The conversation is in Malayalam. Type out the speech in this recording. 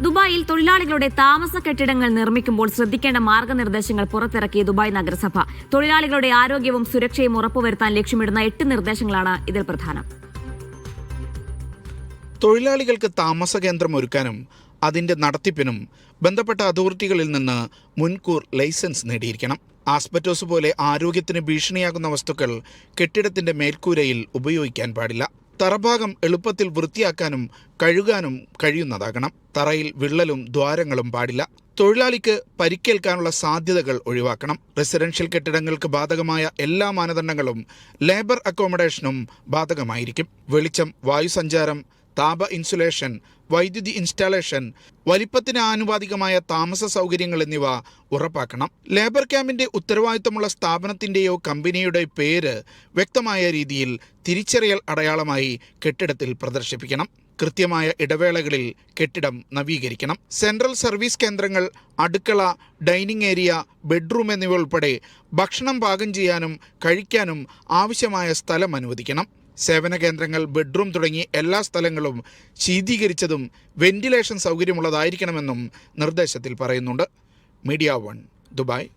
ദുബായിൽ തൊഴിലാളികളുടെ താമസ കെട്ടിടങ്ങൾ നിർമ്മിക്കുമ്പോൾ ശ്രദ്ധിക്കേണ്ട മാർഗനിർദ്ദേശങ്ങൾ പുറത്തിറക്കി ദുബായ് നഗരസഭ. തൊഴിലാളികളുടെ ആരോഗ്യവും സുരക്ഷയും ഉറപ്പുവരുത്താൻ ലക്ഷ്യമിടുന്ന 8 നിർദ്ദേശങ്ങളാണ് ഇതിൽ പ്രധാനം. തൊഴിലാളികൾക്ക് താമസ കേന്ദ്രം ഒരുക്കാനും അതിന്റെ നടത്തിപ്പിനും ബന്ധപ്പെട്ട അതോറിറ്റികളിൽ നിന്ന് മുൻകൂർ ലൈസൻസ് നേടിയിരിക്കണം. ആസ്ബറ്റോസ് പോലെ ആരോഗ്യത്തിന് ഭീഷണിയാകുന്ന വസ്തുക്കൾ കെട്ടിടത്തിന്റെ മേൽക്കൂരയിൽ ഉപയോഗിക്കാൻ പാടില്ല. തറഭാഗം എളുപ്പത്തിൽ വൃത്തിയാക്കാനും കഴുകാനും കഴിയുന്നതാകണം. തറയിൽ വിള്ളലും ദ്വാരങ്ങളും പാടില്ല. തൊഴിലാളിക്ക് പരിക്കേൽക്കാനുള്ള സാധ്യതകൾ ഒഴിവാക്കണം. റെസിഡൻഷ്യൽ കെട്ടിടങ്ങൾക്ക് ബാധകമായ എല്ലാ മാനദണ്ഡങ്ങളും ലേബർ അക്കോമഡേഷനും ബാധകമായിരിക്കും. വെളിച്ചം, വായുസഞ്ചാരം, താപ ഇൻസുലേഷൻ, വൈദ്യുതി ഇൻസ്റ്റാളേഷൻ, വലിപ്പത്തിന് ആനുപാതികമായ താമസ സൗകര്യങ്ങൾ എന്നിവ ഉറപ്പാക്കണം. ലേബർ ക്യാമ്പിന്റെ ഉത്തരവാദിത്തമുള്ള സ്ഥാപനത്തിന്റെയോ കമ്പനിയുടെയോ പേര് വ്യക്തമായ രീതിയിൽ തിരിച്ചറിയൽ അടയാളമായി കെട്ടിടത്തിൽ പ്രദർശിപ്പിക്കണം. കൃത്യമായ ഇടവേളകളിൽ കെട്ടിടം നവീകരിക്കണം. സെൻട്രൽ സർവീസ് കേന്ദ്രങ്ങൾ, അടുക്കള, ഡൈനിങ് ഏരിയ, ബെഡ്റൂം എന്നിവ ഉൾപ്പെടെ ഭക്ഷണം പാകം ചെയ്യാനും കഴിക്കാനും ആവശ്യമായ സ്ഥലം അനുവദിക്കണം. സേവന കേന്ദ്രങ്ങൾ, ബെഡ്റൂം തുടങ്ങി എല്ലാ സ്ഥലങ്ങളും ശീതീകരിച്ചതും വെന്റിലേഷൻ സൗകര്യമുള്ളതായിരിക്കണമെന്നും നിർദ്ദേശത്തിൽ പറയുന്നുണ്ട്. Media 1, Dubai.